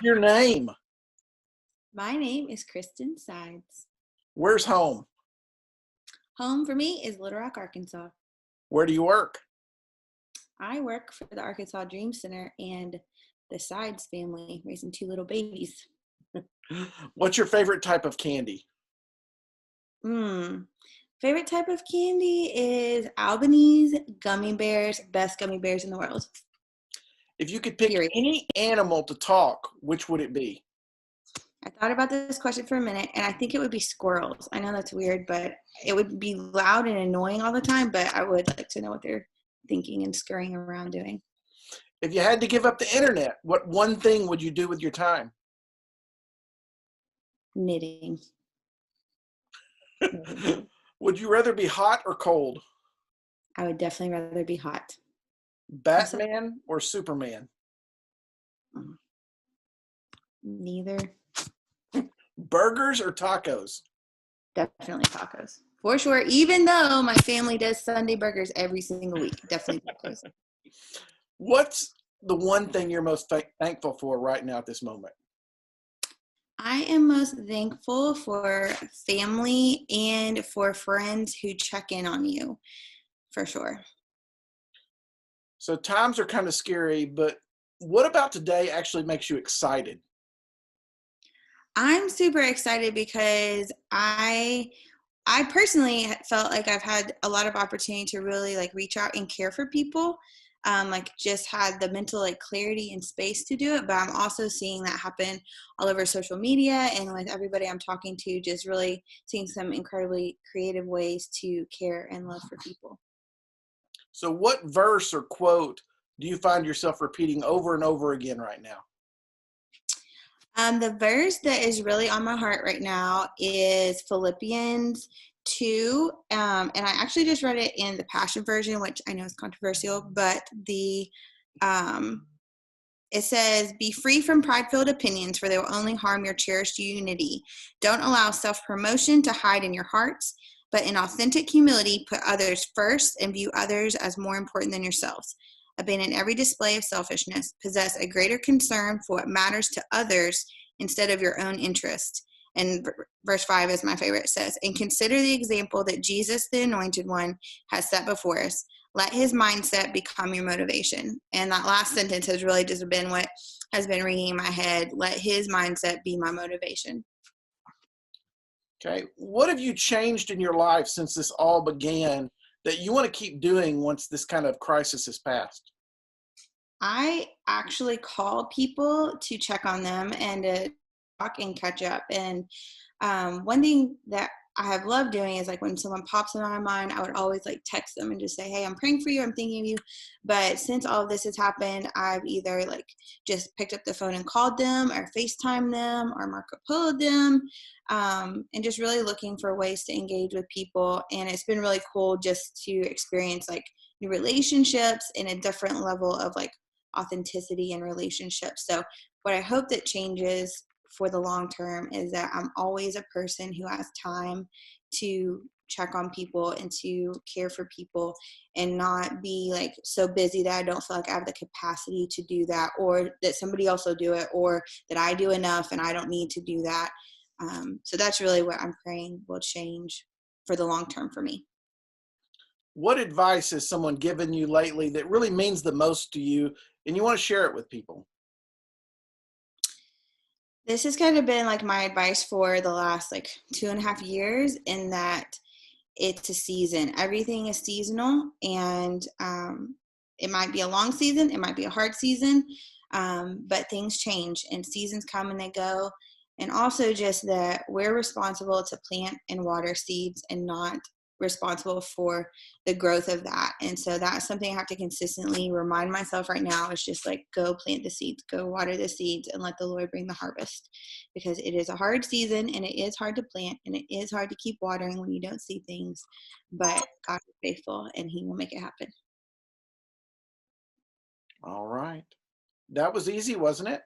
your name? My name is Kristen Sides. Where's home? Home for me is Little Rock, Arkansas. Where do you work? I work for the Arkansas Dream Center and the Sides family, raising 2 little babies. What's your favorite type of candy? Favorite type of candy is Albanese gummy bears, best gummy bears in the world. If you could pick Period. any animal to talk, which would it be? I thought about this question for a minute, and I think it would be squirrels. I know that's weird, but it would be loud and annoying all the time, but I would like to know what they're thinking and scurrying around doing. If you had to give up the internet, what one thing would you do with your time? Knitting. Would you rather be hot or cold? I would definitely rather be hot. Batman or Superman? Neither. Burgers or tacos? Definitely tacos. For sure. Even though my family does Sunday burgers every single week. Definitely tacos. What's the one thing you're most thankful for right now at this moment? I am most thankful for family and for friends who check in on you, for sure. So times are kind of scary, but what about today actually makes you excited? I'm super excited because I personally felt like I've had a lot of opportunity to really like reach out and care for people. Like just had the mental like clarity and space to do it, but I'm also seeing that happen all over social media and with everybody I'm talking to, just really seeing some incredibly creative ways to care and love for people. So what verse or quote do you find yourself repeating over and over again right now? The verse that is really on my heart right now is Philippians 2. And I actually just read it in the Passion Version, which I know is controversial, but it says, "Be free from pride-filled opinions, for they will only harm your cherished unity. Don't allow self-promotion to hide in your hearts, but in authentic humility, put others first and view others as more important than yourselves. Abandon every display of selfishness. Possess a greater concern for what matters to others instead of your own interest." And verse 5 is my favorite. It says, "And consider the example that Jesus, the Anointed One, has set before us. Let his mindset become your motivation." And that last sentence has really just been what has been ringing in my head. Let his mindset be my motivation. Okay. What have you changed in your life since this all began that you want to keep doing once this kind of crisis has passed? I actually call people to check on them and to talk and catch up. And one thing that I have loved doing is like when someone pops in my mind, I would always like text them and just say, "Hey, I'm praying for you. I'm thinking of you." But since all of this has happened, I've either like just picked up the phone and called them or FaceTime them or Marco Polo'd them, and just really looking for ways to engage with people. And it's been really cool just to experience like new relationships and a different level of like authenticity in relationships. So what I hope that changes for the long term is that I'm always a person who has time to check on people and to care for people and not be like so busy that I don't feel like I have the capacity to do that, or that somebody else will do it, or that I do enough and I don't need to do that. So that's really what I'm praying will change for the long term for me. What advice has someone given you lately that really means the most to you and you want to share it with people? This has kind of been like my advice for the last like 2.5 years, in that it's a season. Everything is seasonal, and it might be a long season, it might be a hard season, but things change and seasons come and they go. And also just that we're responsible to plant and water seeds and not responsible for the growth of that. And so that's something I have to consistently remind myself right now, is just like go plant the seeds, go water the seeds, and let the Lord bring the harvest, because it is a hard season and it is hard to plant and it is hard to keep watering when you don't see things, but God is faithful and he will make it happen. All right. That was easy, wasn't it?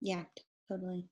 Yeah, totally.